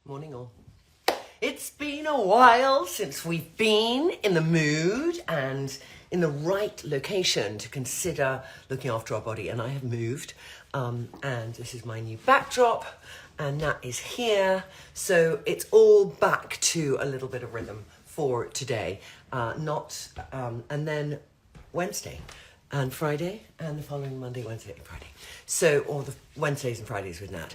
Morning all. It's been a while since we've been in the mood and in the right location to consider looking after our body, and I have moved and this is my new backdrop and Nat is here, so it's all back to a little bit of rhythm for today, and then Wednesday and Friday and the following Monday, Wednesday and Friday, so all the Wednesdays and Fridays with Nat.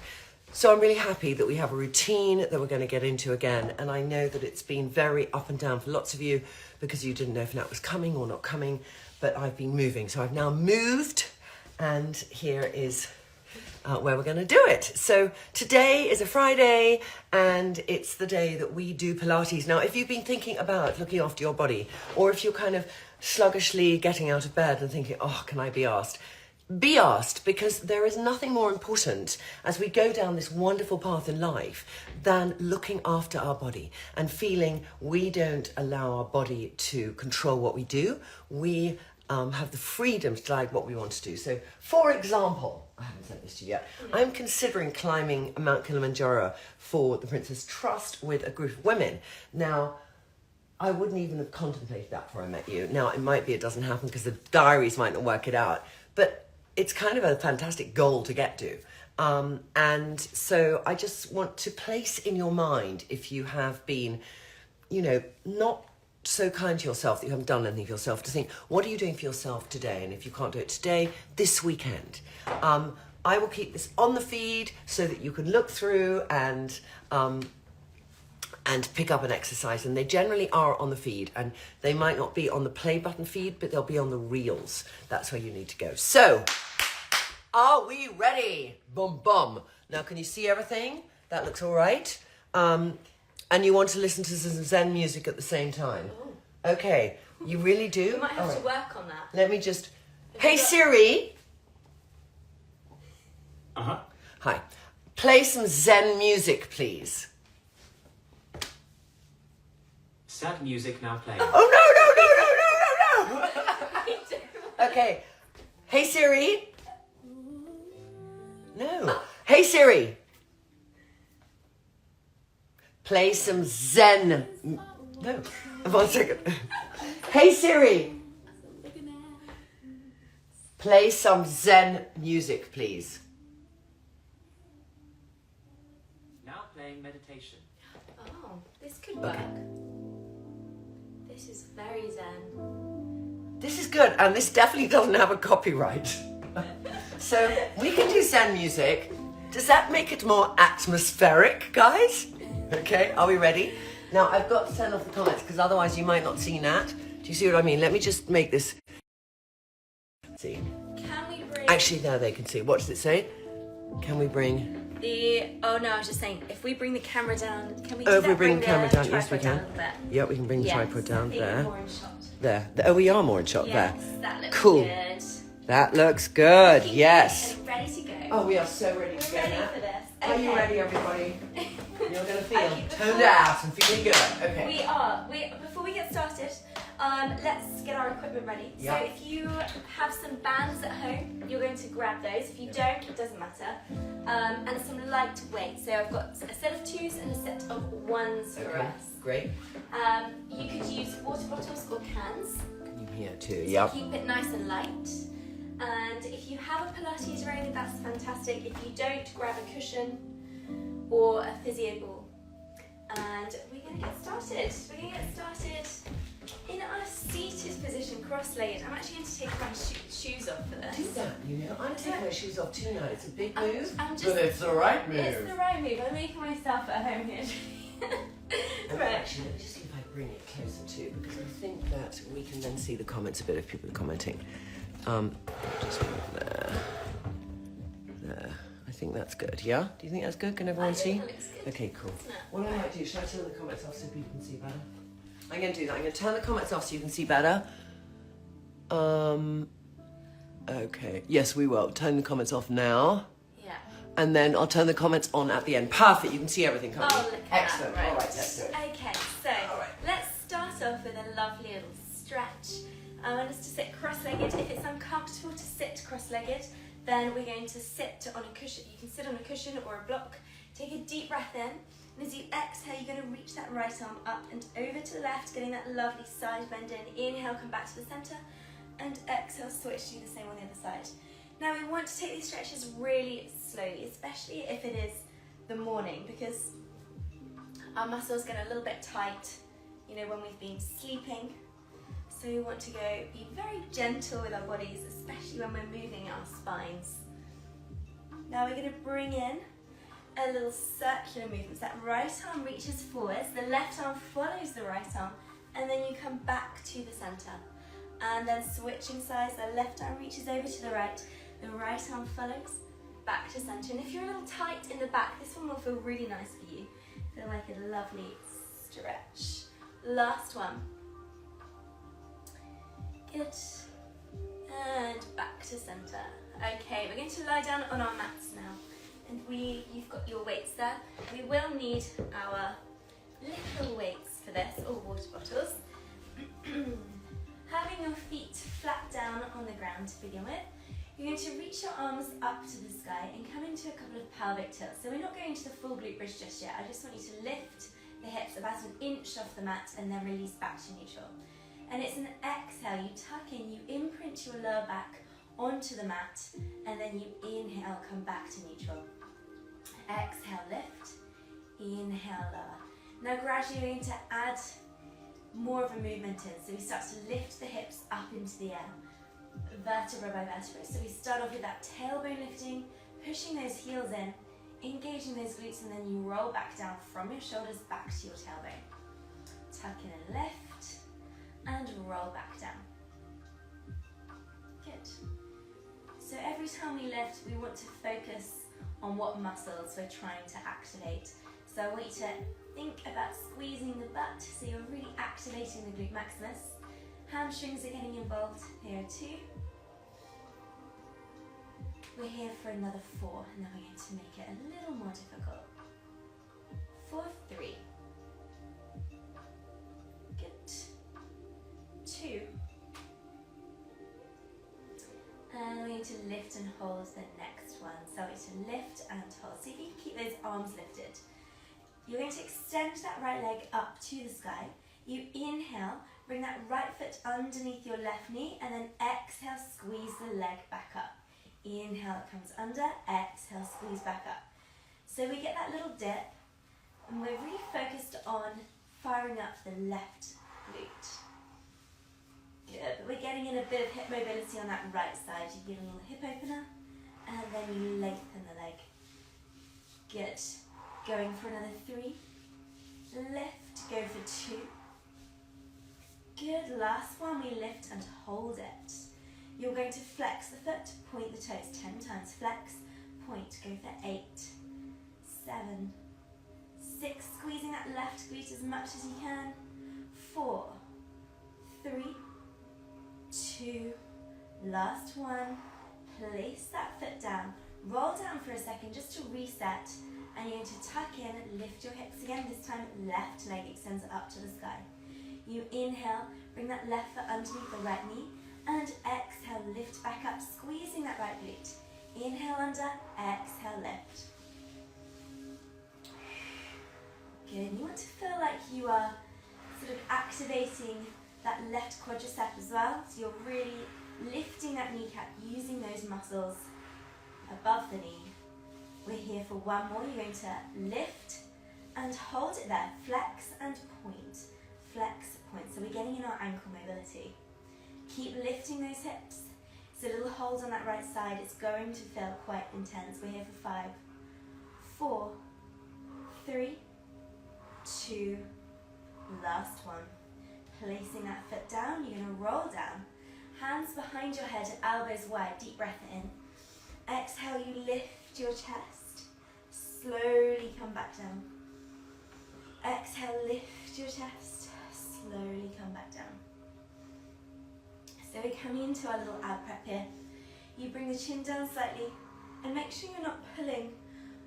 So I'm really happy that we have a routine that we're going to get into again. And I know that it's been very up and down for lots of you because you didn't know if Nat was coming or not coming, but I've been moving. So I've now moved and here is where we're going to do it. So today is a Friday and it's the day that we do Pilates. Now, if you've been thinking about looking after your body, or if you're kind of sluggishly getting out of bed and thinking, oh, can I be asked? Be asked, because there is nothing more important as we go down this wonderful path in life than looking after our body and feeling we don't allow our body to control what we do. We have the freedom to decide what we want to do. So, for example, I haven't said this to you yet, I'm considering climbing Mount Kilimanjaro for the Princess Trust with a group of women. Now, I wouldn't even have contemplated that before I met you. Now, it might be it doesn't happen because the diaries might not work it out, but it's kind of a fantastic goal to get to. And so I just want to place in your mind, if you have been, not so kind to yourself that you haven't done anything for yourself, to think, what are you doing for yourself today? And if you can't do it today, this weekend. I will keep this on the feed so that you can look through and pick up an exercise, and they generally are on the feed, and they might not be on the play button feed, but they'll be on the reels. That's where you need to go. So, are we ready? Boom, boom. Now, can you see everything? That looks all right. And you want to listen to some Zen music at the same time? Oh. Okay, you really do? We might have to work on that. Let me just... Hey, Siri. Uh-huh. Hi. Play some Zen music, please. Sad music now playing. Oh, no. Okay. Hey, Siri. No. Hey, Siri. Play some Zen. No. 1 second. Hey, Siri. Play some Zen music, please. Now playing meditation. Oh, this could work. This is very Zen. This is good, and this definitely doesn't have a copyright. So we can do Zen music. Does that make it more atmospheric, guys? Okay, are we ready? Now, I've got to turn off the comments because otherwise you might not see Nat. Do you see what I mean? Let me just make this... See. Can we bring... Actually, there they can see. What does it say? Can we bring... Oh no, I was just saying, if we bring the camera down, can we do Oh, if that? we bring the camera down, yes we tripod can. down a little bit? Yeah, we can bring the tripod down I think there. we're more in shot. There. Oh, we are more in shot Yes, there. that looks Cool. good. That looks good, yes. Are we ready to go? Oh, we are so ready to We're go ready now. for this. Are you Okay. ready, everybody? You're going to feel Okay, toned out and feeling good. Okay. We are. Before we get started, let's get our equipment ready. Yeah. So if you have some bands at home, you're going to grab those. If you don't, it doesn't matter. And some light weight. So I've got a set of 2s and a set of 1s for us. Great. You could use water bottles or cans. You here too, to yep. keep it nice and light. And if you have a Pilates ring, that's fantastic. If you don't, grab a cushion or a physio ball. And we're going to get started. We're going to get started in a seated position, cross-legged. I'm actually going to take my shoes off for this. Do that, I'm taking my shoes off too now. It's a big move, I'm just, but it's the right move. It's the right move. I'm making myself at home here. And Right. actually, let me just see if I bring it closer too, because I think that we can then see the comments a bit if people are commenting. Just move there. There. I think that's good, yeah? Do you think that's good? Can everyone see? That looks good. Okay, cool. What I might do, should I turn the comments off so people can see better? I'm going to do that. I'm going to turn the comments off so you can see better. Okay. Yes, we will. Turn the comments off now. Yeah. And then I'll turn the comments on at the end. Perfect. You can see everything coming. Oh, look at Excellent. that. Right. All right, let's do it. Okay, so All right. let's start off with a lovely little stretch. I want us to sit cross-legged. If it's uncomfortable to sit cross-legged, then we're going to sit on a cushion. You can sit on a cushion or a block. Take a deep breath in And as you exhale, you're going to reach that right arm up and over to the left, getting that lovely side bend in. Inhale, come back to the center, and exhale, switch, do the same on the other side. Now we want to take these stretches really slowly, especially if it is the morning, because our muscles get a little bit tight, you know, when we've been sleeping. So we want to be very gentle with our bodies, especially when we're moving our spines. Now we're going to bring in a little circular movement. So that right arm reaches forwards, the left arm follows the right arm, and then you come back to the center. And then switching sides, the left arm reaches over to the right arm follows, back to center. And if you're a little tight in the back, this one will feel really nice for you. Feel like a lovely stretch. Last one. Good. And back to center. Okay, we're going to lie down on our mats now. And you've got your weights there. We will need our little weights for this, or water bottles. Having your feet flat down on the ground to begin with, you're going to reach your arms up to the sky and come into a couple of pelvic tilts. So we're not going to the full glute bridge just yet. I just want you to lift the hips about an inch off the mat and then release back to neutral. And it's an exhale, you tuck in, you imprint your lower back onto the mat, and then you inhale, come back to neutral. Exhale, lift, inhale, lower. Now gradually you're going to add more of a movement in, so we start to lift the hips up into the air, vertebra by vertebra. So we start off with that tailbone lifting, pushing those heels in, engaging those glutes, and then you roll back down from your shoulders back to your tailbone. Tuck in and lift, and roll back down. Good. So every time we lift, we want to focus on what muscles we're trying to activate. So I want you to think about squeezing the butt, so you're really activating the glute maximus. Hamstrings are getting involved. Here are 2. We're here for another 4, and then we're going to make it a little more difficult. 4, 3. Good. 2. And we're going to lift and hold the next one. So we're going to lift and hold. So if you can keep those arms lifted. You're going to extend that right leg up to the sky. You inhale, bring that right foot underneath your left knee, and then exhale, squeeze the leg back up. Inhale, it comes under, exhale, squeeze back up. So we get that little dip, and we're really focused on firing up the left glute. Good, but we're getting in a bit of hip mobility on that right side. You give a little hip opener, and then you lengthen the leg. Good. Going for another 3. Lift, go for 2. Good, last one, we lift and hold it. You're going to flex the foot, point the toes 10 times. Flex, point, go for 8, 7, 6. Squeezing that left glute as much as you can. 4, 3, 2, last one. Place that foot down. Roll down for a second just to reset. And you're going to tuck in, lift your hips again. This time, left leg extends up to the sky. You inhale, bring that left foot underneath the right knee, and exhale, lift back up, squeezing that right glute. Inhale under, exhale, lift. Good. You want to feel like you are sort of activating that left quadricep as well. So you're really lifting that kneecap, using those muscles above the knee. We're here for one more. You're going to lift and hold it there. Flex and point. Flex, point. So we're getting in our ankle mobility. Keep lifting those hips. So a little hold on that right side. It's going to feel quite intense. We're here for 5, 4, 3, 2, last one. Placing that foot down, you're going to roll down. Hands behind your head, elbows wide. Deep breath in. Exhale, you lift your chest. Slowly come back down. Exhale, lift your chest. Slowly come back down. So we're coming into our little ab prep here. You bring the chin down slightly and make sure you're not pulling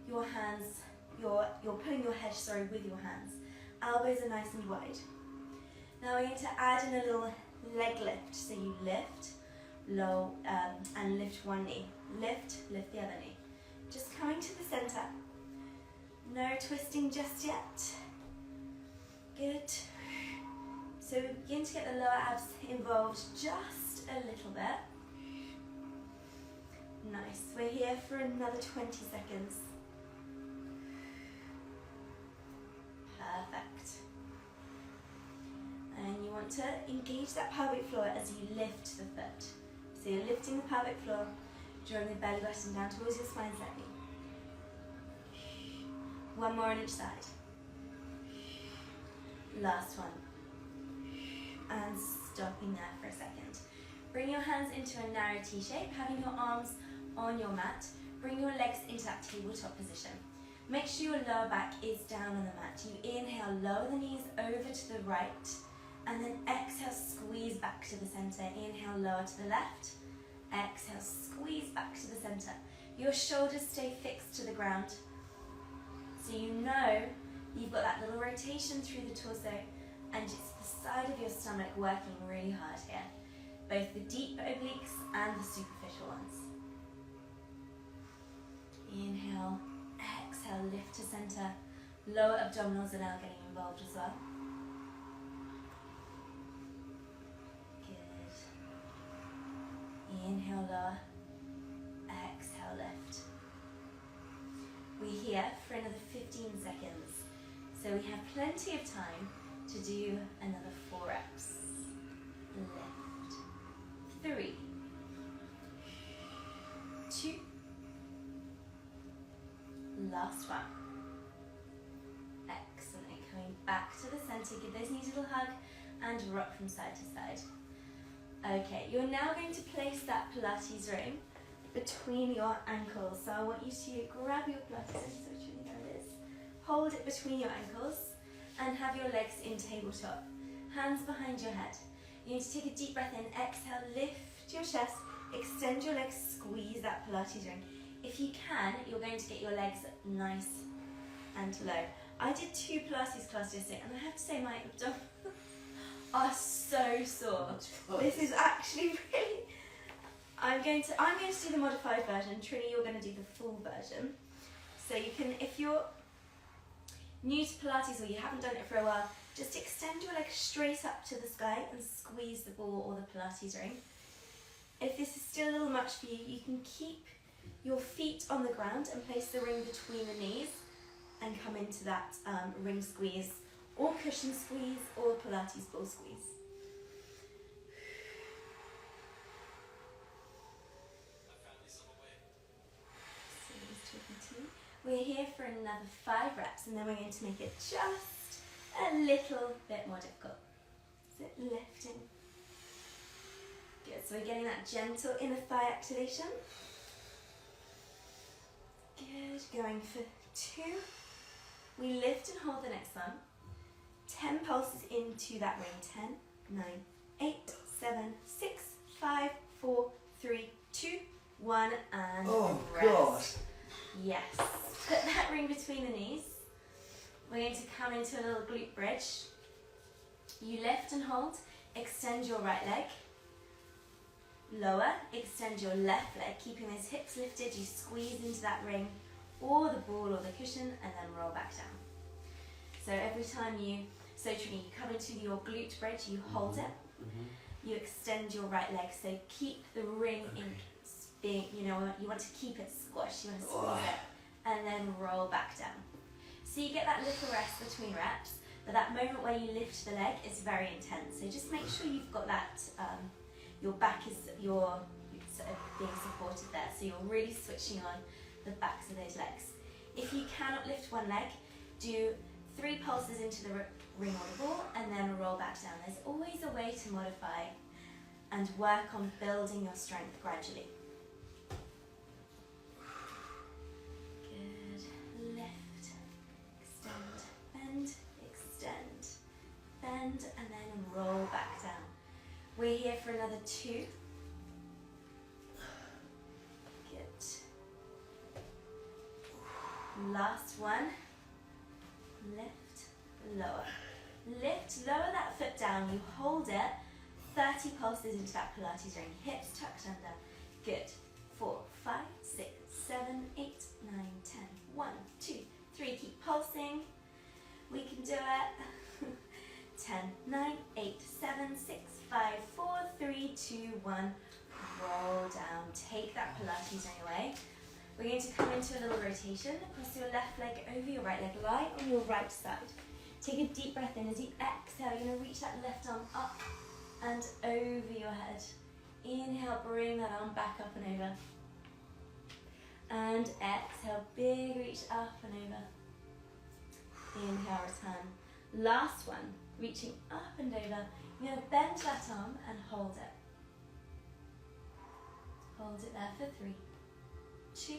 your hands, you're pulling your head, with your hands. Elbows are nice and wide. Now we're going to add in a little leg lift. So you lift, low, and lift one knee. Lift the other knee. Just coming to the center. No twisting just yet. Good. So we begin to get the lower abs involved just a little bit. Nice. We're here for another 20 seconds. Perfect. And you want to engage that pelvic floor as you lift the foot. So you're lifting the pelvic floor, drawing the belly button down towards your spine slightly. One more on each side. Last one. And stopping there for a second. Bring your hands into a narrow T shape, having your arms on your mat. Bring your legs into that tabletop position. Make sure your lower back is down on the mat. You inhale, lower the knees over to the right, and then exhale, squeeze back to the center. Inhale, lower to the left. Exhale, squeeze back to the center. Your shoulders stay fixed to the ground. So you know you've got that little rotation through the torso, and it's the side of your stomach working really hard here. Both the deep obliques and the superficial ones. Inhale, exhale, lift to center. Lower abdominals are now getting involved as well. Good. Inhale, lower. Exhale, lift. We're here for another 15 seconds. So we have plenty of time to do another 4 reps. Lift. 3, 2, last one. Excellent. Coming back to the center, give those knees a little hug and rock from side to side. Okay, you're now going to place that Pilates ring between your ankles. So I want you to grab your Pilates ring, so Trinny, there it is. Hold it between your ankles and have your legs in tabletop. Hands behind your head. You need to take a deep breath in, exhale, lift your chest, extend your legs, squeeze that Pilates ring. If you can, you're going to get your legs nice and low. I did 2 Pilates classes yesterday, and I have to say my abdominals are so sore. This is actually really... I'm going to do the modified version. Trinny, you're going to do the full version. So you can, if you're new to Pilates or you haven't done it for a while, just extend your legs straight up to the sky and squeeze the ball or the Pilates ring. If this is still a little much for you, you can keep your feet on the ground and place the ring between the knees and come into that ring squeeze or cushion squeeze or Pilates ball squeeze. We're here for another 5 reps, and then we're going to make it just a little bit more difficult. So lifting. Good, so we're getting that gentle inner thigh activation. Good, going for 2. We lift and hold the next one. 10 pulses into that ring. 10, 9, 8, 7, 6, 5, 4, 3, 2, 1, and rest. God. Yes. Put that ring between the knees. We're going to come into a little glute bridge. You lift and hold. Extend your right leg. Lower. Extend your left leg. Keeping those hips lifted, you squeeze into that ring or the ball or the cushion and then roll back down. So every time you, Trinny, you come into your glute bridge, you hold it. You extend your right leg. So keep the ring in being, you want to keep it squashed. You want to squeeze it. And then roll back down. So you get that little rest between reps, but that moment where you lift the leg is very intense. So just make sure you've got that, your back is being supported there. So you're really switching on the backs of those legs. If you cannot lift one leg, do 3 pulses into the ring or the ball and then roll back down. There's always a way to modify and work on building your strength gradually. Bend and then roll back down. We're here for another 2. Good. Last one. Lift, lower. Lift, lower that foot down. You hold it. 30 pulses into that Pilates ring. Hips tucked under. Good. 4, 5, 6, 7, 8, 9, 10. 1, 2, 3, keep pulsing. We can do it. 10, 9, 8, 7, 6, 5, 4, 3, 2, 1. Roll down. Take that Pilates ring away. We're going to come into a little rotation. Cross your left leg over your right leg. Lie on your right side. Take a deep breath in. As you exhale, you're going to reach that left arm up and over your head. Inhale, bring that arm back up and over. And exhale, big reach up and over. Inhale, return. Last one, reaching up and over. You're going to bend that arm and hold it. Hold it there for 3, 2,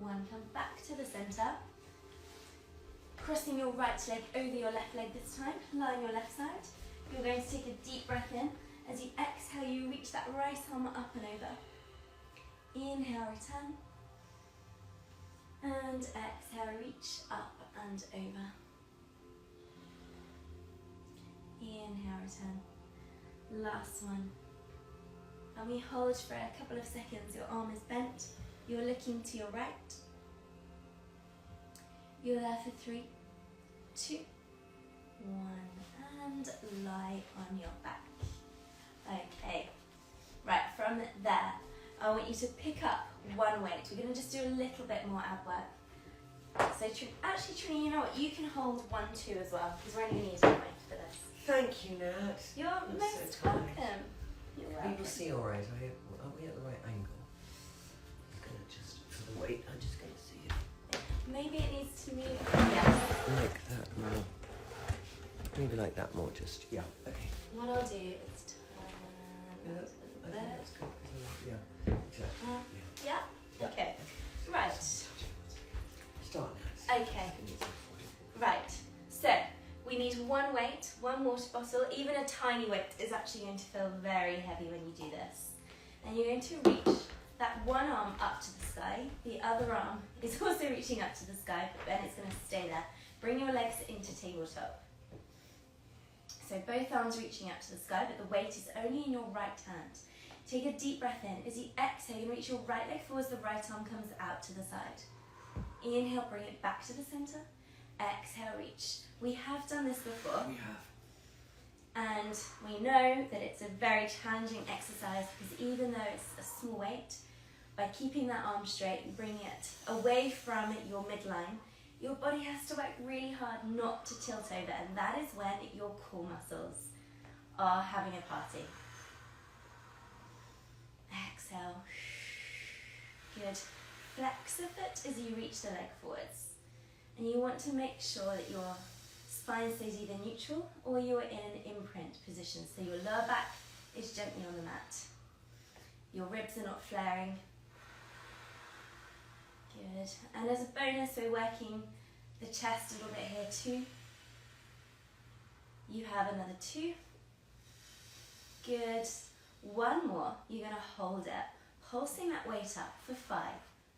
1. Come back to the center. Crossing your right leg over your left leg this time. Lie on your left side. You're going to take a deep breath in. As you exhale, you reach that right arm up and over. Inhale, return. And exhale, reach up and over. Inhale, return. Last one. And we hold for a couple of seconds. Your arm is bent. You're looking to your right. You're there for 3, 2, 1. And lie on your back. Okay. Right, from there, I want you to pick up one weight. We're going to just do a little bit more ab work. So actually, Trinny, you know what? You can hold 1, 2 as well, because we're only going to use one weight for this. Thank you, Nat. You're most welcome. You're welcome. People see all right. Are we at the right angle? I'm going to just, for the weight, I'm just going to see it. Maybe it needs to move. Yes. Like that more. Maybe like that more, just, yeah. Okay. What I'll do is turn Yeah, that I a think bit. that's good. Yeah, exactly. Yeah? Okay. Right. Start, Nat. Okay. Right. So, we need one weight, one water bottle. Even a tiny weight is actually going to feel very heavy when you do this. And you're going to reach that one arm up to the sky. The other arm is also reaching up to the sky, but then it's going to stay there. Bring your legs into tabletop. So both arms reaching up to the sky, but the weight is only in your right hand. Take a deep breath in. As you exhale, you reach your right leg forwards, the right arm comes out to the side. Inhale, bring it back to the center. Exhale, reach. We have done this before. We have. And we know that it's a very challenging exercise because even though it's a small weight, by keeping that arm straight and bringing it away from your midline, your body has to work really hard not to tilt over, and that is when your core muscles are having a party. Exhale. Good. Flex the foot as you reach the leg forwards. And you want to make sure that your spine stays either neutral or you are in an imprint position. So your lower back is gently on the mat. Your ribs are not flaring. Good. And as a bonus, we're working the chest a little bit here too. You have another 2. Good. One more. You're going to hold it, pulsing that weight up for 5,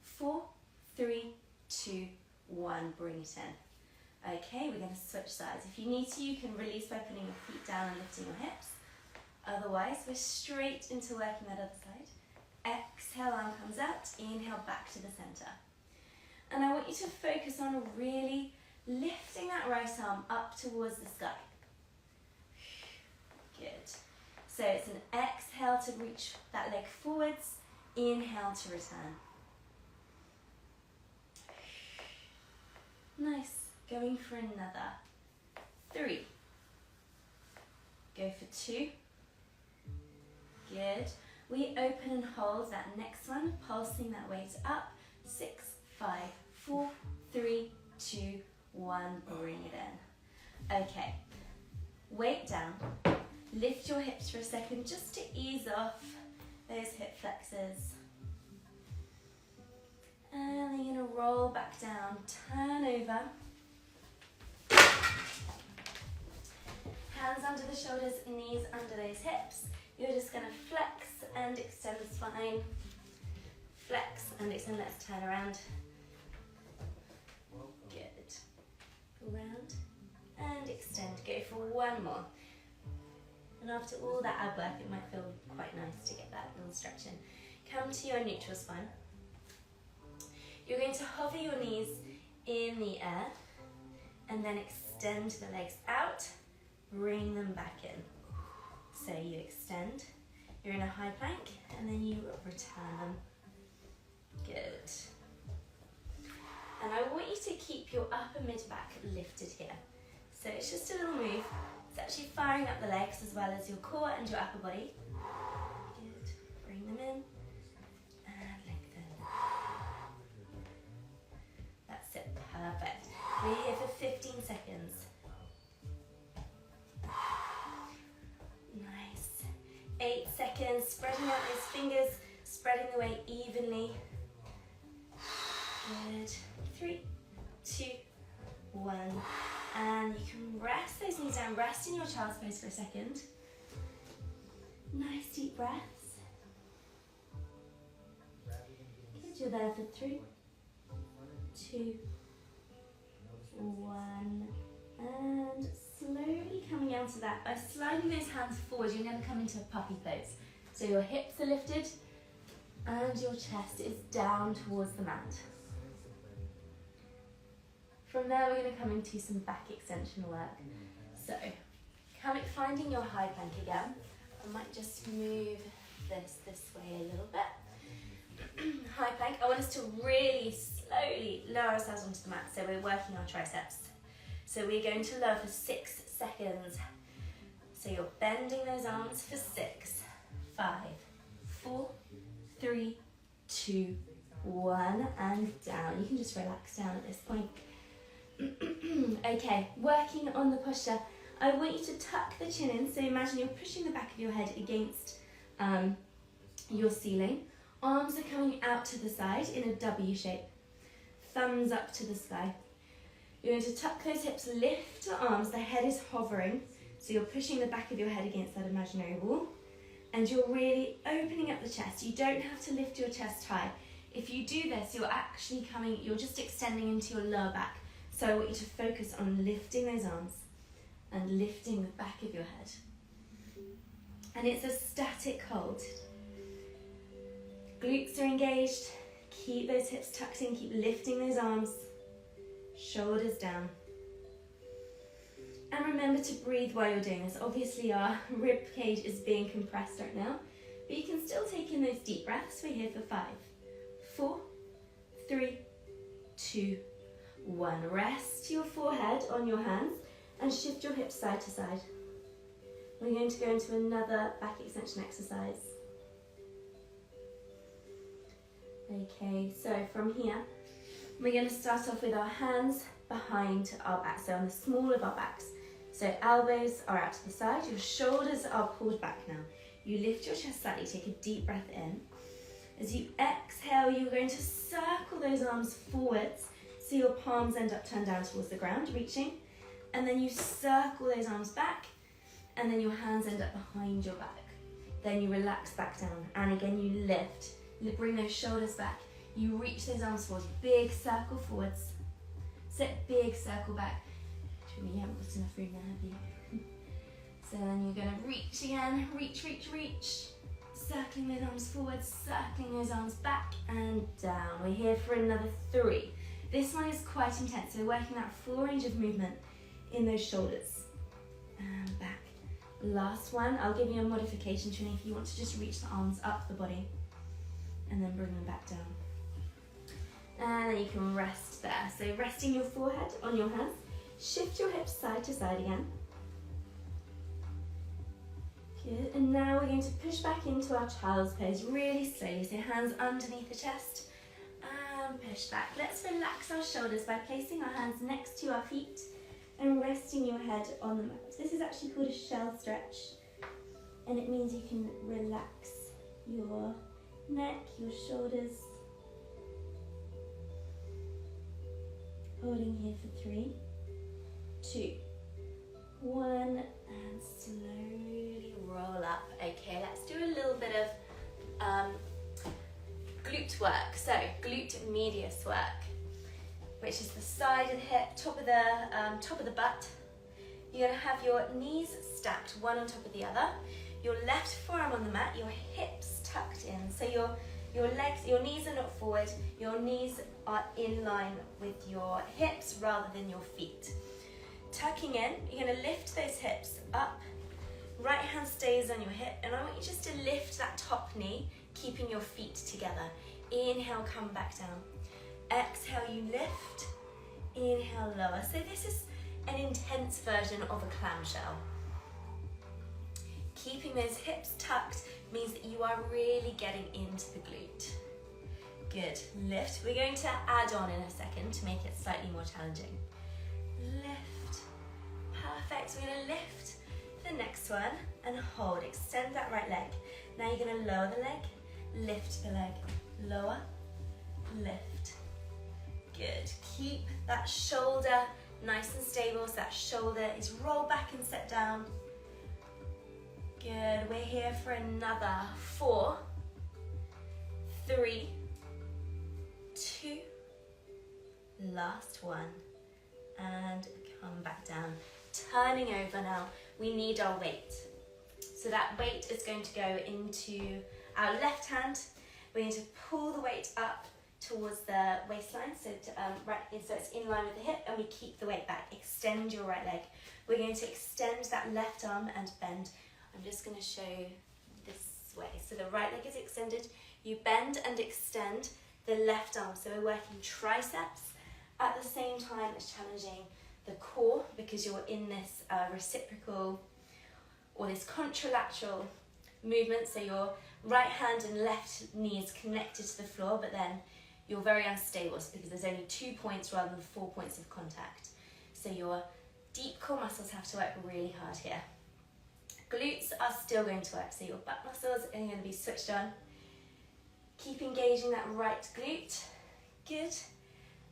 4, 3, 2, 1. Bring it in. Okay, we're going to switch sides. If you need to, you can release by putting your feet down and lifting your hips. Otherwise, we're straight into working that other side. Exhale, arm comes out. Inhale, back to the center. And I want you to focus on really lifting that right arm up towards the sky. Good. So it's an exhale to reach that leg forwards. Inhale to return. Nice. Going for another 3. Go for 2. Good. We open and hold that next one, pulsing that weight up. 6, 5, 4, 3, 2, 1. Bring it in. Okay. Weight down. Lift your hips for a second just to ease off those hip flexors. And then you're going to roll back down, turn over. Hands under the shoulders, knees under those hips. You're just going to flex and extend the spine. Flex and extend, let's turn around. Good. Around and extend. Go for one more. And after all that ab work, it might feel quite nice to get that little stretch in. Come to your neutral spine. You're going to hover your knees in the air, and then extend the legs out, bring them back in. So you extend, you're in a high plank, and then you return them. Good. And I want you to keep your upper mid-back lifted here. So it's just a little move. It's actually firing up the legs as well as your core and your upper body. Good. Bring them in and lengthen. That's it. Perfect. We're here for 15 seconds. Nice. 8 seconds. Spreading out those fingers, spreading the weight evenly. Good. 3, 2, 1. And you can rest those knees down. Rest in your child's pose for a second. Nice deep breaths. Good. You're there for 3, 2, 1. And slowly coming out of that. By sliding those hands forward, you're going to come into a puppy pose. So your hips are lifted and your chest is down towards the mat. From there, we're going to come into some back extension work. So, finding your high plank again. I might just move this way a little bit. High plank. I want us to really slowly lower ourselves onto the mat. So we're working our triceps. So we're going to lower for 6 seconds. So you're bending those arms for 6, 5, 4, 3, 2, 1, and down. You can just relax down at this point. Okay, working on the posture. I want you to tuck the chin in. So imagine you're pushing the back of your head against your ceiling. Arms are coming out to the side in a W shape. Thumbs up to the sky. You're going to tuck those hips, lift the arms. The head is hovering. So you're pushing the back of your head against that imaginary wall. And you're really opening up the chest. You don't have to lift your chest high. If you do this, you're just extending into your lower back. So I want you to focus on lifting those arms and lifting the back of your head. And it's a static hold. Glutes are engaged. Keep those hips tucked in. Keep lifting those arms. Shoulders down. And remember to breathe while you're doing this. Obviously our rib cage is being compressed right now, but you can still take in those deep breaths. We're here for 5, 4, 3, 2, 1. Rest your forehead on your hands and shift your hips side to side. We're going to go into another back extension exercise. Okay, so from here, we're going to start off with our hands behind our back, so on the small of our backs. So elbows are out to the side, your shoulders are pulled back now. You lift your chest slightly, take a deep breath in. As you exhale, you're going to circle those arms forwards, so your palms end up turned down towards the ground, reaching. And then you circle those arms back, and then your hands end up behind your back. Then you relax back down, and again you lift. Bring those shoulders back. You reach those arms forward, big circle forwards. Sit, big circle back. You haven't got enough room there, have you? So then you're going to reach again, reach, reach, reach. Circling those arms forward, circling those arms back and down. We're here for another 3. This one is quite intense, so we're working that full range of movement in those shoulders. And back. Last one, I'll give you a modification, Trinny, if you want to just reach the arms up the body and then bring them back down. And then you can rest there. So resting your forehead on your hands, shift your hips side to side again. Good, and now we're going to push back into our child's pose really slowly. So hands underneath the chest and push back. Let's relax our shoulders by placing our hands next to our feet and resting your head on the mat. This is actually called a shell stretch, and it means you can relax your neck, your shoulders. Holding here for 3, 2, 1, and slowly roll up. Okay, let's do a little bit of glute work. So glute medius work, which is the side of the hip, top of the butt. You're going to have your knees stacked, one on top of the other. Your left forearm on the mat, your hips tucked in. So you're Your legs, your knees are not forward, your knees are in line with your hips rather than your feet. Tucking in, you're gonna lift those hips up, right hand stays on your hip, and I want you just to lift that top knee, keeping your feet together. Inhale, come back down. Exhale, you lift. Inhale, lower. So this is an intense version of a clamshell. Keeping those hips tucked means that you are really getting into the glute. Good, lift. We're going to add on in a second to make it slightly more challenging. Lift, perfect. We're gonna lift the next one and hold, extend that right leg. Now you're gonna lower the leg, lift the leg, lower, lift. Good, keep that shoulder nice and stable so that shoulder is rolled back and set down. Good, we're here for another 4, 3, 2, last one, and come back down. Turning over now, we need our weight. So that weight is going to go into our left hand. We're going to pull the weight up towards the waistline, so it's in line with the hip, and we keep the weight back. Extend your right leg. We're going to extend that left arm and bend. I'm just going to show you this way. So the right leg is extended. You bend and extend the left arm. So we're working triceps at the same time as challenging the core, because you're in this reciprocal or this contralateral movement. So your right hand and left knee is connected to the floor, but then you're very unstable because there's only 2 points rather than 4 points of contact. So your deep core muscles have to work really hard here. Glutes are still going to work, so your butt muscles are going to be switched on. Keep engaging that right glute. Good.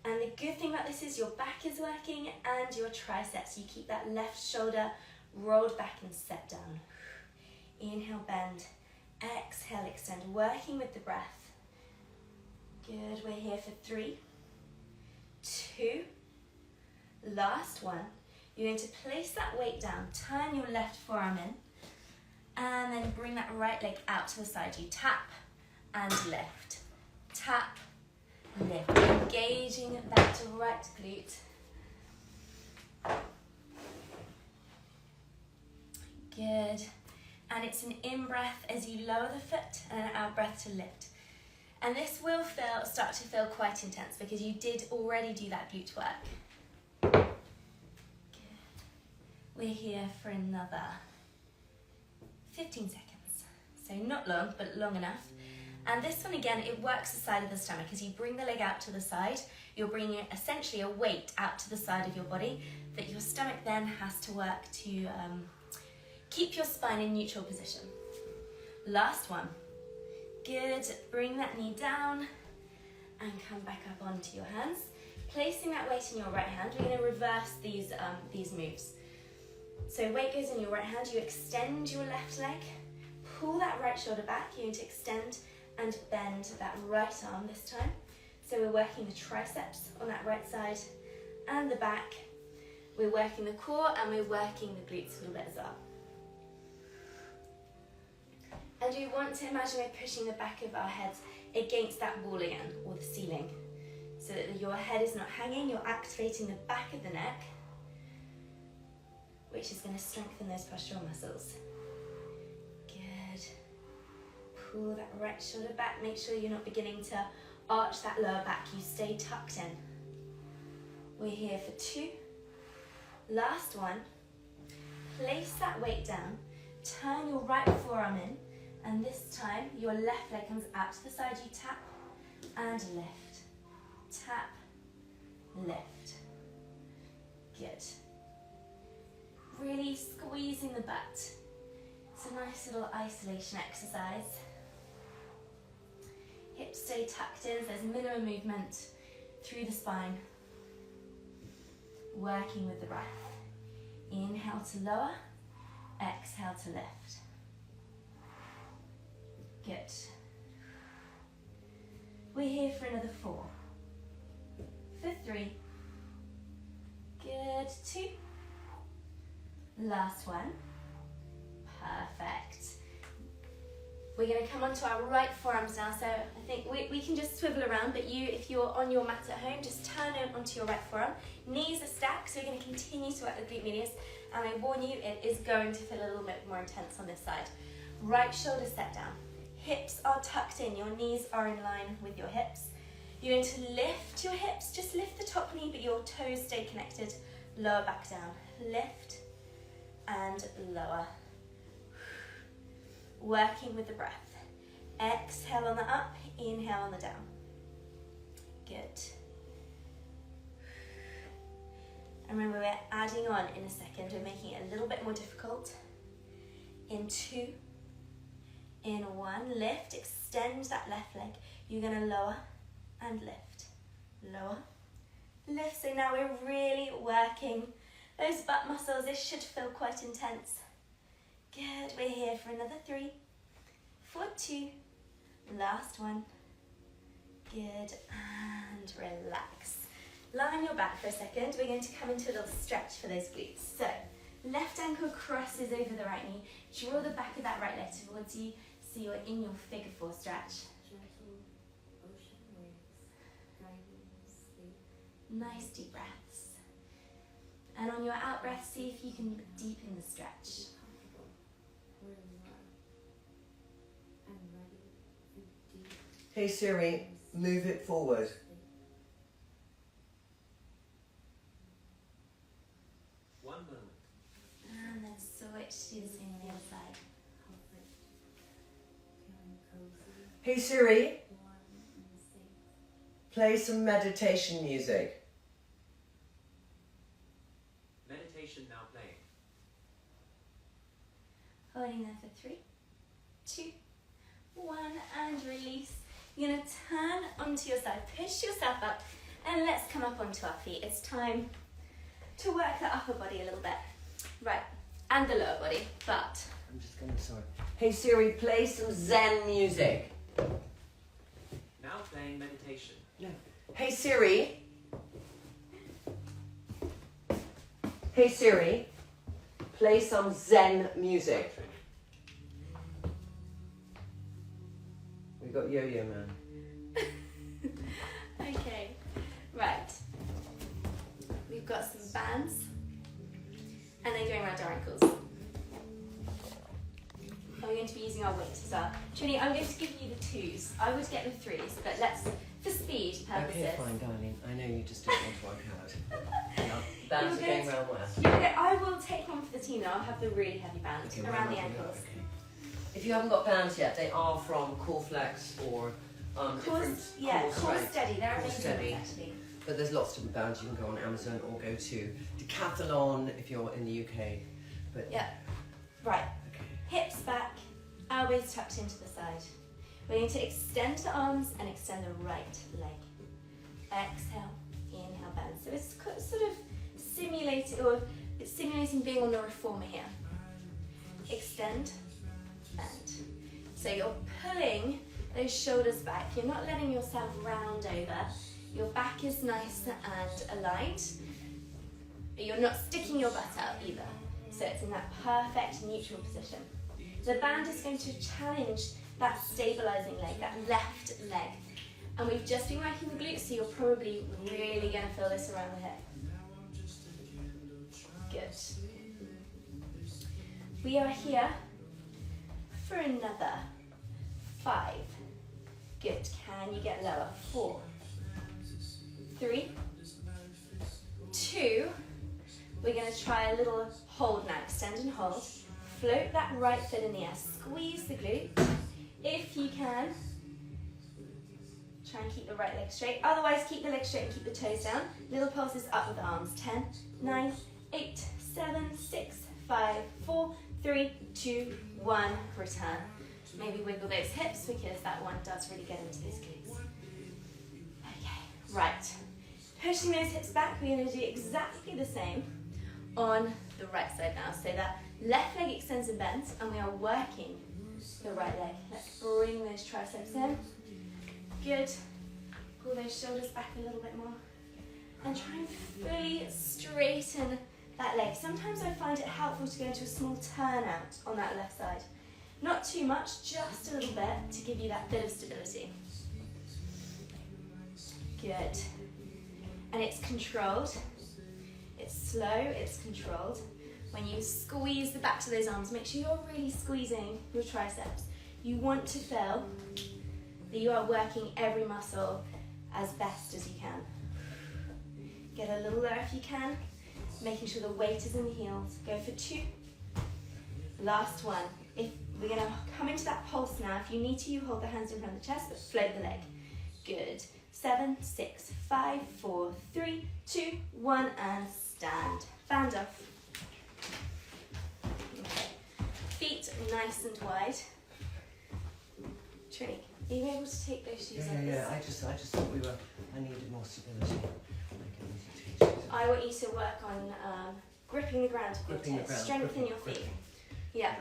And the good thing about this is your back is working and your triceps. You keep that left shoulder rolled back and set down. Inhale, bend. Exhale, extend. Working with the breath. Good. We're here for 3, 2, last one. You're going to place that weight down. Turn your left forearm in. And then bring that right leg out to the side. You tap and lift. Tap, lift. Engaging that right glute. Good. And it's an in-breath as you lower the foot and an out-breath to lift. And this will start to feel quite intense because you did already do that glute work. Good. We're here for another 15 seconds. So not long, but long enough. And this one again, it works the side of the stomach. As you bring the leg out to the side, you're bringing essentially a weight out to the side of your body that your stomach then has to work to keep your spine in neutral position. Last one. Good. Bring that knee down and come back up onto your hands. Placing that weight in your right hand, we're going to reverse these moves. So weight goes in your right hand, you extend your left leg, pull that right shoulder back, you're going to extend and bend that right arm this time. So we're working the triceps on that right side and the back. We're working the core and we're working the glutes a little bit as well. And we want to imagine we're pushing the back of our heads against that wall again, or the ceiling, so that your head is not hanging, you're activating the back of the neck, which is going to strengthen those postural muscles. Good. Pull that right shoulder back, make sure you're not beginning to arch that lower back, you stay tucked in. We're here for 2. Last one. Place that weight down, turn your right forearm in, and this time your left leg comes out to the side, you tap and lift. Tap, lift. Good. Really squeezing the butt. It's a nice little isolation exercise. Hips stay tucked in, so there's minimum movement through the spine. Working with the breath. Inhale to lower, exhale to lift. Good. We're here for another 4. For 3. Good. 2. Last one. Perfect. We're going to come onto our right forearms now, so I think we can just swivel around, but if you're on your mat at home, just turn it onto your right forearm. Knees are stacked, so we're going to continue to work the glute medius, and I warn you, it is going to feel a little bit more intense on this side. Right shoulder set down. Hips are tucked in, your knees are in line with your hips. You're going to lift your hips, just lift the top knee, but your toes stay connected. Lower back down. Lift and lower. Working with the breath. Exhale on the up, inhale on the down. Good. And remember, we're adding on in a second. We're making it a little bit more difficult. In 2, in 1, lift, extend that left leg. You're going to lower and lift. Lower, lift. So now we're really working those butt muscles. This should feel quite intense. Good, we're here for another 3, for 2, last one. Good, and relax. Lie on your back for a second. We're going to come into a little stretch for those glutes. So, left ankle crosses over the right knee. Draw the back of that right leg towards you so you're in your figure 4 stretch. Nice deep breaths. And on your out breath, see if you can deepen the stretch. Hey Siri, move it forward. One moment. And then switch to do the same on the other side. Hey Siri, play some meditation music. Meditation now playing. Holding there for 3, 2, 1, and release. You're going to turn onto your side, push yourself up, and let's come up onto our feet. It's time to work the upper body a little bit. Right, and the lower body, but... I'm just going to, sorry. Hey Siri, play some Zen music. Now playing meditation. No. Hey Siri. Hey Siri, play some Zen music. We got Yo-Yo Man. Okay, right. We've got some bands, and then going around our ankles. And we're going to be using our weights as well. Trinny, I'm going to give you the 2s. I would get the 3s, but let's, for speed purposes. Okay, fine, darling. I know you just don't want to work out. Yeah. Bands are going round where? I will take one for the team now. I'll have the really heavy band around the ankles. Okay. If you haven't got bands yet, they are from Core Flex or different Core Steady. They're Core amazing, Steady. actually. But there's lots of different bands. You can go on Amazon or go to Decathlon if you're in the UK. But yeah. Right. Okay. Hips back, elbows tucked into the side. We're going to extend the arms and extend the right leg. Exhale, inhale, bend. So it's sort of simulating being on the reformer here. Extend, bend. So you're pulling those shoulders back. You're not letting yourself round over. Your back is nice and aligned, but you're not sticking your butt out either. So it's in that perfect neutral position. The band is going to challenge that stabilizing leg, that left leg. And we've just been working the glutes, so you're probably really going to feel this around the hip. Good. We are here for another 5. Good. Can you get lower? 4, 3, 2. We're going to try a little hold now. Extend and hold. Float that right foot in the air. Squeeze the glute. If you can, try and keep the right leg straight. Otherwise, keep the leg straight and keep the toes down. Little pulses up with the arms. 10, 9, 8, 7, 6, 5, 4, 3, 2, 1. Return. Maybe wiggle those hips because that one does really get into those glutes. Okay, right. Pushing those hips back, we're going to do exactly the same on the right side now. So that left leg extends and bends, and we are working the right leg. Let's bring those triceps in. Good. Pull those shoulders back a little bit more. And try and fully straighten that leg. Sometimes I find it helpful to go into a small turn out on that left side. Not too much, just a little bit to give you that bit of stability. Good. And it's controlled. It's slow, it's controlled. When you squeeze the back of those arms, make sure you're really squeezing your triceps. You want to feel that you are working every muscle as best as you can. Get a little lower if you can, making sure the weight is in the heels. Go for 2. Last one. If we're going to come into that pulse now. If you need to, you hold the hands in front of the chest, but float the leg. Good. 7, 6, 5, 4, 3, 2, 1, and stand. Band off. Okay. Feet nice and wide. Trinny, are you able to take those shoes off? Yeah. I just thought I needed more stability. I want you to work on gripping the ground with your toes. Strengthen your feet. Yeah.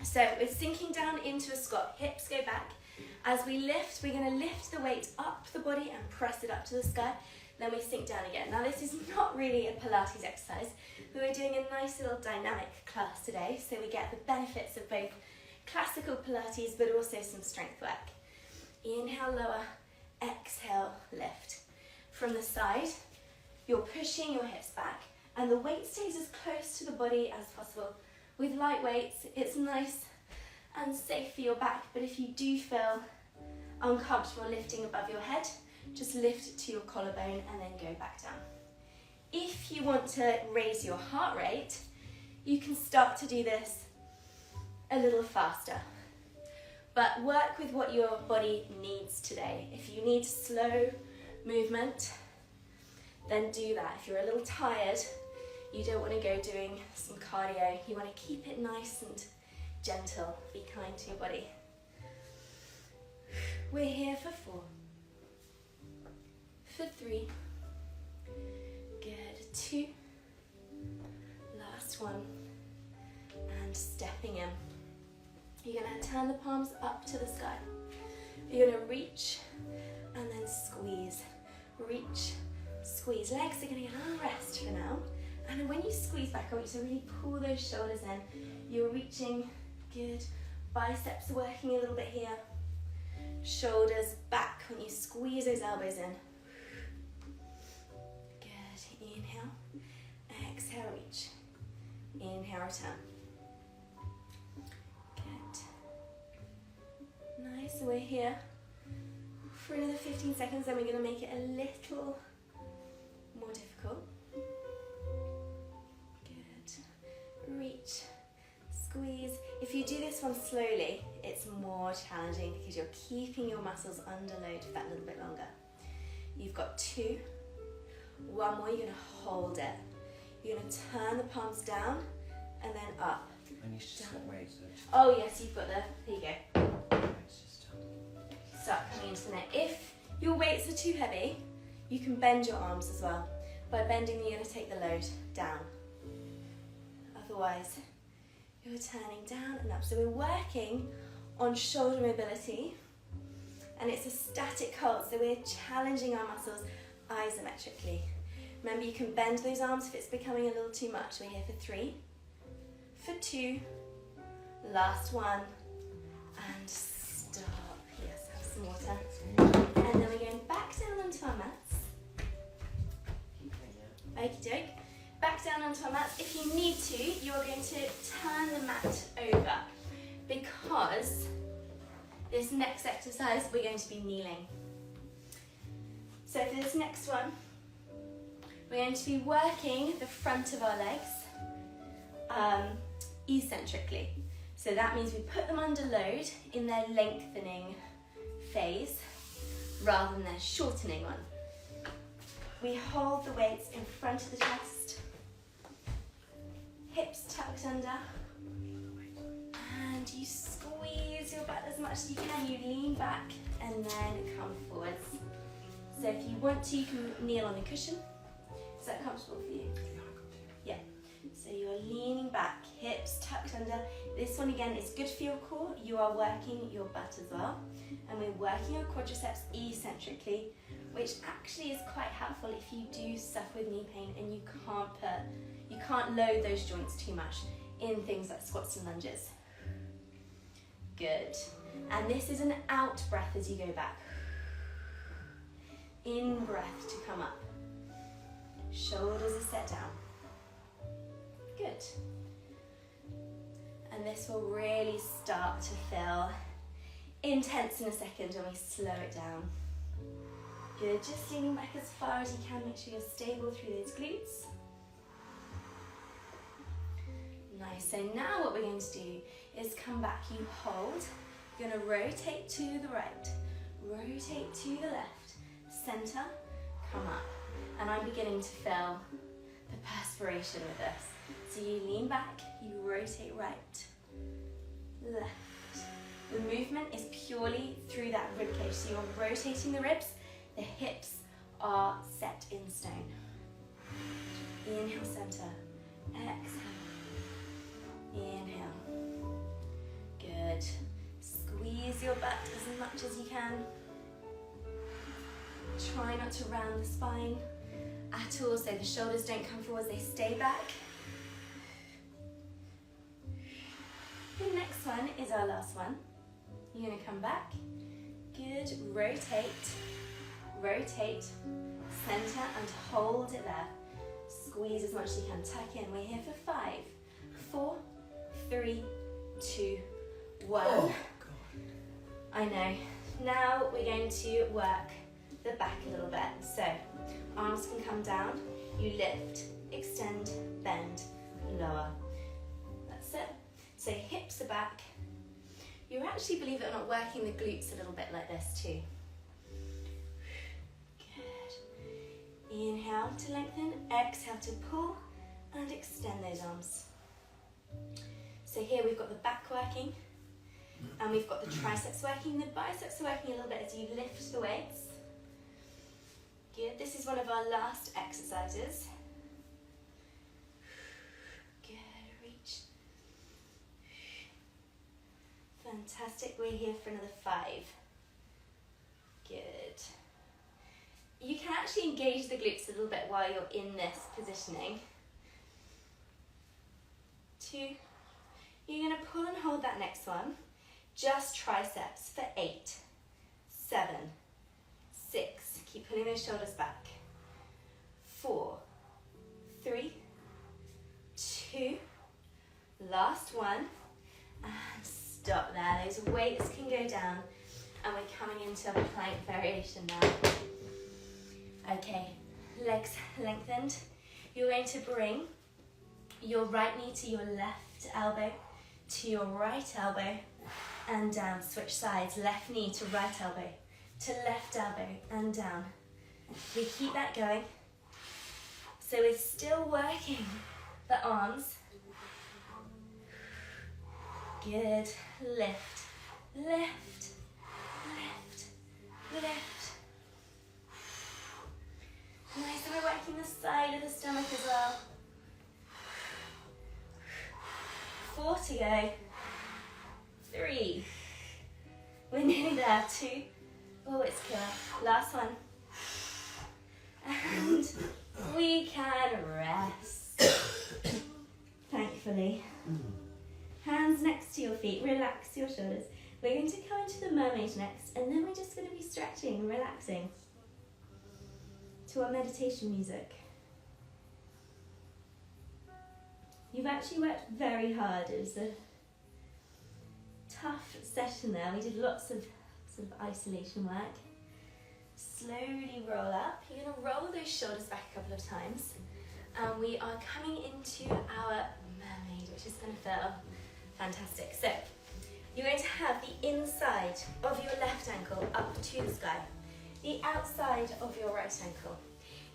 So we're sinking down into a squat. Hips go back. As we lift, we're going to lift the weight up the body and press it up to the sky. Then we sink down again. Now this is not really a Pilates exercise, but we're doing a nice little dynamic class today, so we get the benefits of both classical Pilates but also some strength work. Inhale, lower. Exhale, lift. From the side, you're pushing your hips back and the weight stays as close to the body as possible. With light weights, it's nice and safe for your back, but if you do feel uncomfortable lifting above your head, just lift it to your collarbone and then go back down. If you want to raise your heart rate, you can start to do this a little faster. But work with what your body needs today. If you need slow movement, then do that. If you're a little tired, you don't want to go doing some cardio. You want to keep it nice and gentle. Be kind to your body. We're here for 4. For 3. Good. 2. Last one. And stepping in. You're going to turn the palms up to the sky. You're going to reach and then squeeze. Reach, squeeze. Legs are going to get a little rest for now. And then when you squeeze back, I want you to really pull those shoulders in. You're reaching. Good. Biceps are working a little bit here. Shoulders back when you squeeze those elbows in. Good. Inhale. Exhale, reach. Inhale, return. Good. Nice. So we're here for another 15 seconds, then we're going to make it a little more difficult. Good. Reach. Squeeze. If you do this one slowly, it's more challenging because you're keeping your muscles under load for that little bit longer. You've got 2. One more, you're going to hold it. You're going to turn the palms down and then up. I need to swap weights. Oh yes, you've got there you go. Start coming into the neck. If your weights are too heavy, you can bend your arms as well. By bending, you're going to take the load down. Otherwise, you're turning down and up. So we're working on shoulder mobility, and it's a static hold, so we're challenging our muscles isometrically. Remember, you can bend those arms if it's becoming a little too much. We're here for 3, for 2, last one, and stop. Yes, have some water. And then we're going back down onto our mats. Okie doke. Back down onto our mats. If you need to, you are going to turn the mat over, because this next exercise we're going to be kneeling. So for this next one, we're going to be working the front of our legs eccentrically. So that means we put them under load in their lengthening phase rather than their shortening one. We hold the weights in front of the chest, hips tucked under, and you squeeze your butt as much as you can. You lean back and then come forwards. So if you want to, you can kneel on the cushion. Is that comfortable for you? Yeah. So you're leaning back, hips tucked under. This one again is good for your core. You are working your butt as well. And we're working your quadriceps eccentrically, which actually is quite helpful if you do suffer with knee pain and you can't load those joints too much in things like squats and lunges. Good. And this is an out breath as you go back. In breath to come up. Shoulders are set down. Good. And this will really start to feel intense in a second when we slow it down. Good, just leaning back as far as you can, make sure you're stable through those glutes. Nice, so now what we're going to do is come back, you hold, you're going to rotate to the right, rotate to the left, center, come up. And I'm beginning to feel the perspiration with this. So you lean back, you rotate right, left. The movement is purely through that rib cage. So you're rotating the ribs, the hips are set in stone. Inhale, center. Exhale. Inhale. Good. Squeeze your butt as much as you can. Try not to round the spine at all, so the shoulders don't come forwards, they stay back. The next one is our last one. You're going to come back. Good. Rotate. Rotate. Center and hold it there. Squeeze as much as you can. Tuck in. We're here for 5, 4, 3, 2, 1. Oh, God. I know. Now we're going to work the back a little bit. So arms can come down. You lift, extend, bend, lower. That's it. So hips are back. You're actually, believe it or not, working the glutes a little bit like this too. Good. Inhale to lengthen, exhale to pull and extend those arms. So here we've got the back working and we've got the triceps working. The biceps are working a little bit as you lift the weights. Good. This is one of our last exercises. Fantastic, we're here for another 5. Good. You can actually engage the glutes a little bit while you're in this positioning. 2. You're going to pull and hold that next one. Just triceps for 8, 7, 6. Keep pulling those shoulders back. 4, 3, 2. Last one. And stop there. Those weights can go down. And we're coming into a plank variation now. Okay, legs lengthened. You're going to bring your right knee to your left elbow, to your right elbow, and down. Switch sides. Left knee to right elbow, to left elbow, and down. We keep that going. So we're still working the arms. Good. Lift, lift, lift, lift. Nice, and we're working the side of the stomach as well. 4 to go. 3. We're nearly there. 2. Oh, it's killer. Last one. And we can rest. Thankfully. Hands next to your feet, relax your shoulders. We're going to come into the mermaid next, and then we're just going to be stretching and relaxing to our meditation music. You've actually worked very hard. It was a tough session there. We did lots of sort of isolation work. Slowly roll up. You're going to roll those shoulders back a couple of times. And we are coming into our mermaid, which is going to feel fantastic. So, you're going to have the inside of your left ankle up to the sky, the outside of your right ankle.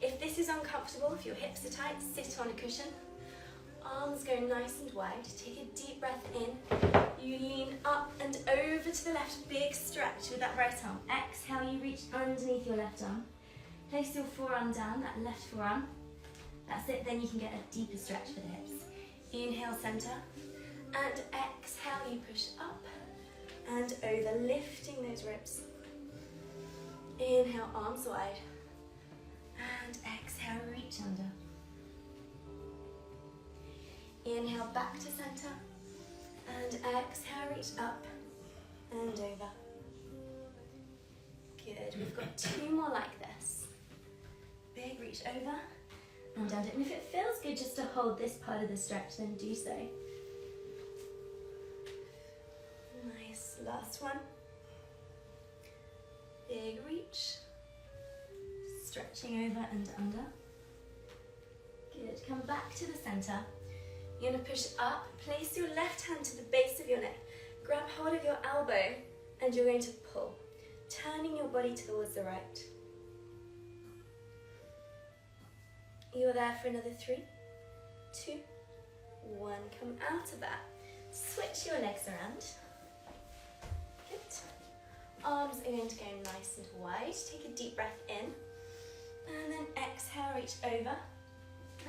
If this is uncomfortable, if your hips are tight, sit on a cushion. Arms go nice and wide. Take a deep breath in. You lean up and over to the left, big stretch with that right arm. Exhale, you reach underneath your left arm. Place your forearm down, that left forearm. That's it, then you can get a deeper stretch for the hips. Inhale, center. And exhale, you push up and over, lifting those ribs. Inhale, arms wide. And exhale, reach under. Inhale, back to center. And exhale, reach up. and over. Good, we've got 2 more like this. Big reach over and under. And if it feels good just to hold this part of the stretch, then do so. Nice, last one. Big reach. Stretching over and under. Good, come back to the center. You're gonna push up, place your left hand to the base of your neck. Grab hold of your elbow and you're going to pull, turning your body towards the right. You're there for another 3, 2, 1. Come out of that. Switch your legs around. Good. Arms are going to go nice and wide. Take a deep breath in. And then exhale, reach over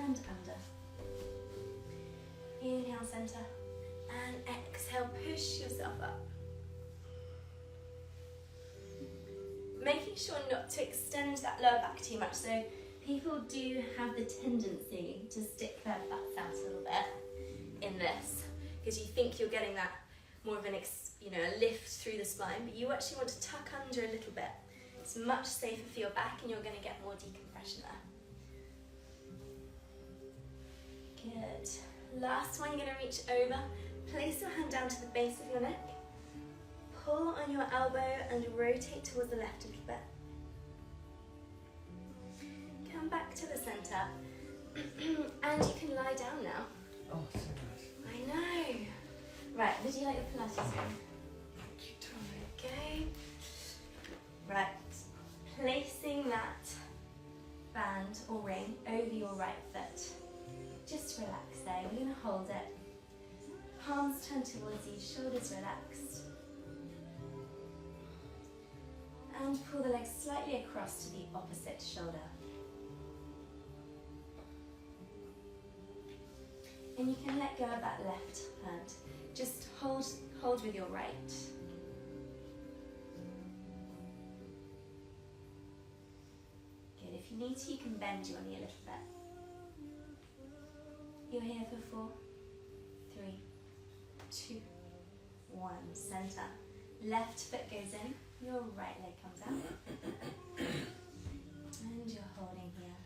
and under. Inhale, center. And exhale, push yourself up. Making sure not to extend that lower back too much. So people do have the tendency to stick their butts out a little bit in this because you think you're getting that more of an a lift through the spine, but you actually want to tuck under a little bit. It's much safer for your back and you're going to get more decompression there. Good. Last one, you're going to reach over, place your hand down to the base of your neck, pull on your elbow and rotate towards the left a little bit. Come back to the center and you can lie down now. Oh, so nice. I know. Right, would you like your Pilates ring? Okay. Right, placing that band or ring over your right foot. Just relax there. We're going to hold it. Palms turn towards you, shoulders relaxed. And pull the legs slightly across to the opposite shoulder. And you can let go of that left hand. Just hold with your right. Good. If you need to, you can bend your knee a little bit. You're here for 4, 3, 2, 1. Center. Left foot goes in, your right leg comes out. And you're holding here.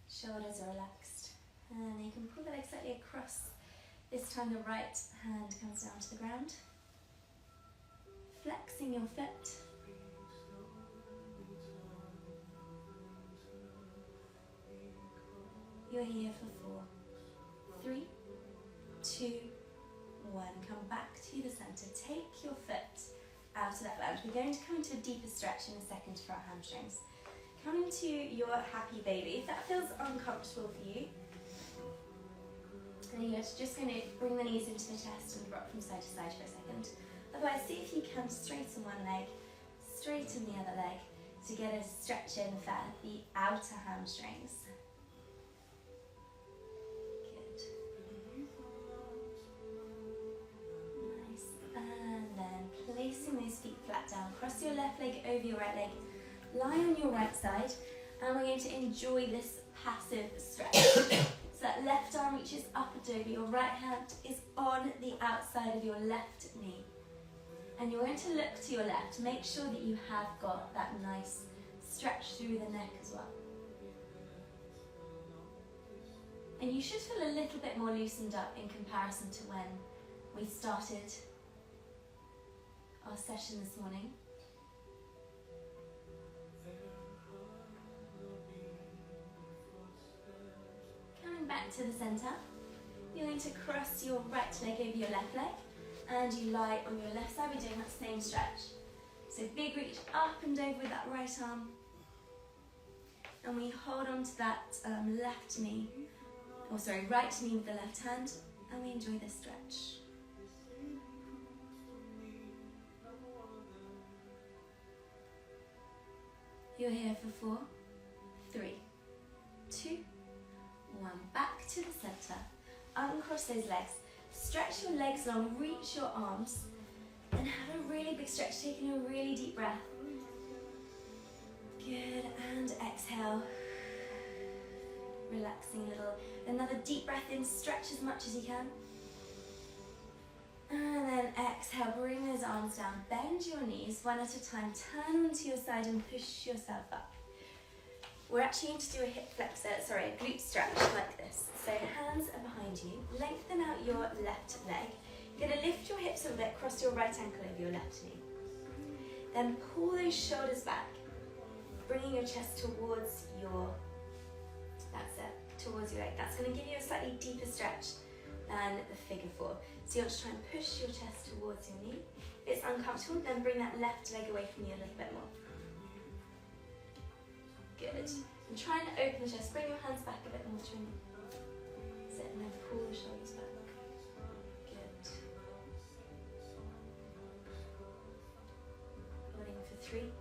Shoulders are relaxed. And you can pull the leg slightly across. This time the right hand comes down to the ground. Flexing your foot. You're here for 4, 3, 2, 1. Come back to the center. Take your foot out of that lounge. We're going to come into a deeper stretch in a second for our hamstrings. Come into your happy baby. If that feels uncomfortable for you, then you're just going to bring the knees into the chest and rock from side to side for a second. Otherwise, see if you can straighten one leg, straighten the other leg to get a stretch in for the outer hamstrings. Placing those feet flat down, cross your left leg over your right leg, lie on your right side, and we're going to enjoy this passive stretch. So that left arm reaches up and over, your right hand is on the outside of your left knee. And you're going to look to your left, make sure that you have got that nice stretch through the neck as well. And you should feel a little bit more loosened up in comparison to when we started our session this morning. Coming back to the center, you're going to cross your right leg over your left leg and you lie on your left side. We're doing that same stretch. So big reach up and over with that right arm. And we hold on to that right knee with the left hand, and we enjoy this stretch. You're here for 4, 3, 2, 1. Back to the center. Uncross those legs. Stretch your legs long, reach your arms, and have a really big stretch, taking a really deep breath. Good, and exhale. Relaxing a little. Another deep breath in, stretch as much as you can. And then exhale, bring those arms down. Bend your knees one at a time. Turn onto your side and push yourself up. We're actually going to do a hip flexor, sorry, a glute stretch like this. So hands are behind you. Lengthen out your left leg. You're going to lift your hips a bit, cross your right ankle over your left knee. Then pull those shoulders back, bringing your chest towards your, that's it, towards your leg. That's going to give you a slightly deeper stretch than the figure four. So you want to try and push your chest towards your knee. If it's uncomfortable, then bring that left leg away from you a little bit more. Good. And try and open the chest. Bring your hands back a bit more, Trinny. Sit and then pull the shoulders back. Good. Holding for 3,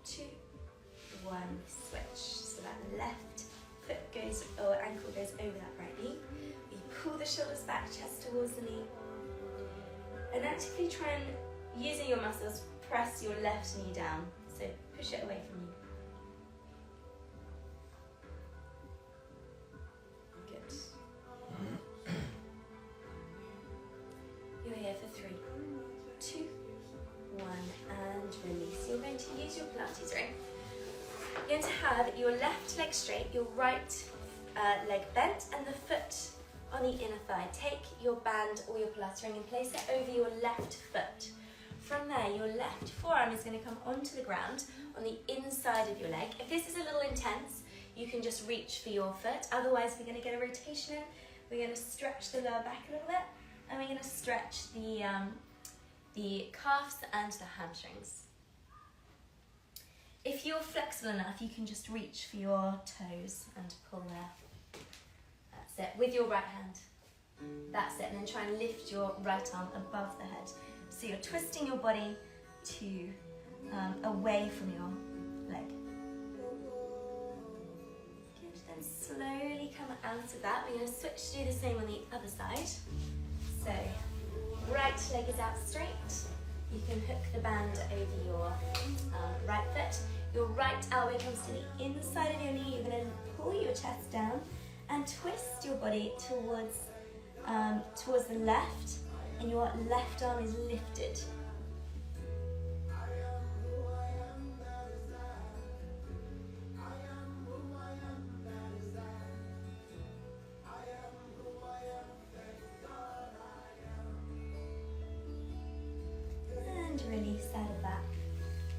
2, 1. Switch. So that left foot goes, or ankle goes over that right knee. You pull the shoulders back, chest towards the knee. And actively try and, using your muscles, press your left knee down. So push it away from you. You're here for 3, 2, 1, and release. You're going to use your Pilates ring. You're going to have your left leg straight, your right leg bent, and the foot on the inner thigh. Take your band or your Pilates ring and place it over your left foot. From there, your left forearm is going to come onto the ground on the inside of your leg. If this is a little intense, you can just reach for your foot. Otherwise, we're going to get a rotation in. We're going to stretch the lower back a little bit, and we're going to stretch the calves and the hamstrings. If you're flexible enough, you can just reach for your toes and pull there. That's it, with your right hand. That's it, and then try and lift your right arm above the head. So you're twisting your body to away from your leg. Good, then slowly come out of that. We're going to switch to do the same on the other side. So, right leg is out straight. You can hook the band over your right foot. Your right elbow comes to the inside of your knee. You're going to pull your chest down and twist your body towards the left, and your left arm is lifted. And release out of that.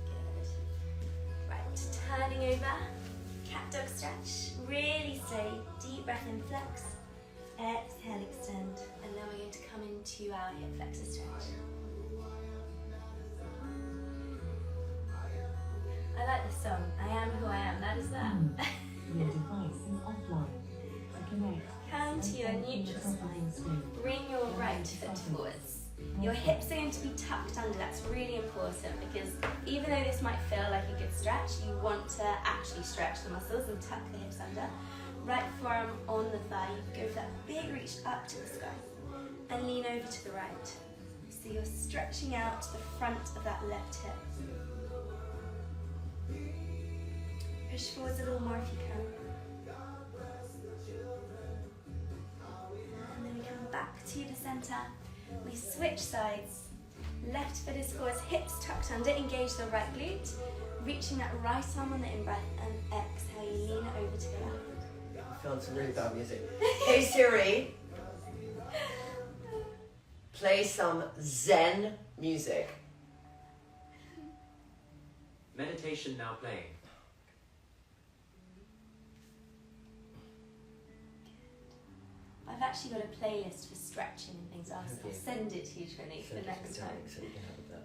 Good. Right, turning over, cat dog stretch. Really steady, deep breath in, flex. Exhale, extend, and then we're going to come into our hip flexor stretch. I like this song, I Am Who I Am, that is that. Your device is offline. To connect, Come to your neutral spine. Bring your right foot forwards. Your hips are going to be tucked under. That's really important because even though this might feel like a good stretch, you want to actually stretch the muscles and tuck the hips under. Right forearm on the thigh, you go for that big reach up to the sky and lean over to the right. So you're stretching out the front of that left hip. Push forwards a little more if you can. And then we come back to the center. We switch sides. Left foot is forwards, hips tucked under, engage the right glute. Reaching that right arm on the in-breath and exhale, you lean over to the left. I'm feeling some really bad music. Hey Siri, play some Zen music. Meditation now playing. I've actually got a playlist for stretching and things. I'll send it to you, Trinny, for next time. So you can have that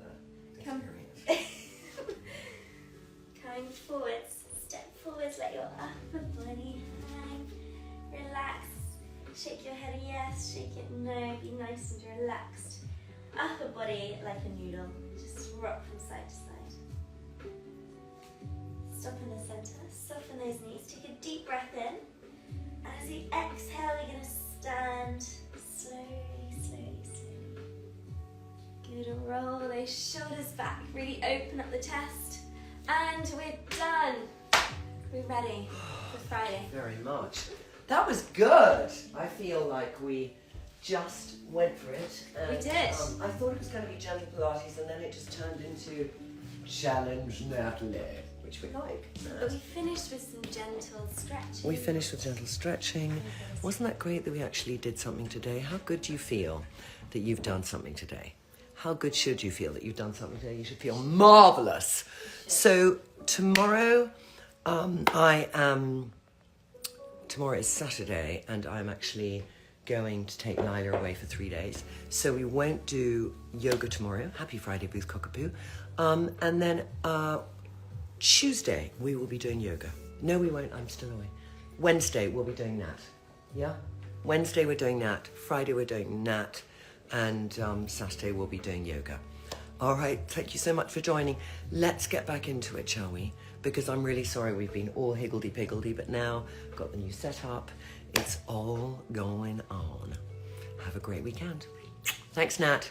Come. experience. Coming forwards, step forwards, let your upper body hang. Relax. Shake your head yes, shake it no. Be nice and relaxed. Upper body like a noodle. Just rock from side to side. Stop in the center. Soften those knees. Take a deep breath in. And as you exhale, you're going to stand slowly, slowly, slowly. Good. Roll those shoulders back. Really open up the chest. And we're done. We're ready for Friday. Very much. That was good. I feel like we just went for it. And, We did. I thought it was going to be gentle Pilates, and then it just turned into challenge Nathalie, which we like. But we finished with some gentle stretching. We finished with gentle stretching. Wasn't that great that we actually did something today? How good do you feel that you've done something today? How good should you feel that you've done something today? You should feel marvellous. So tomorrow, tomorrow is Saturday, and I'm actually going to take Lila away for 3 days. So we won't do yoga tomorrow. Happy Friday, Booth Cockapoo. And then Tuesday, we will be doing yoga. No, we won't. I'm still away. Wednesday, we'll be doing that. Yeah? Wednesday, we're doing that. Friday, we're doing that. And Saturday, we'll be doing yoga. All right. Thank you so much for joining. Let's get back into it, shall we? Because I'm really sorry we've been all higgledy-piggledy, but now I've got the new setup. It's all going on. Have a great weekend. Thanks, Nat.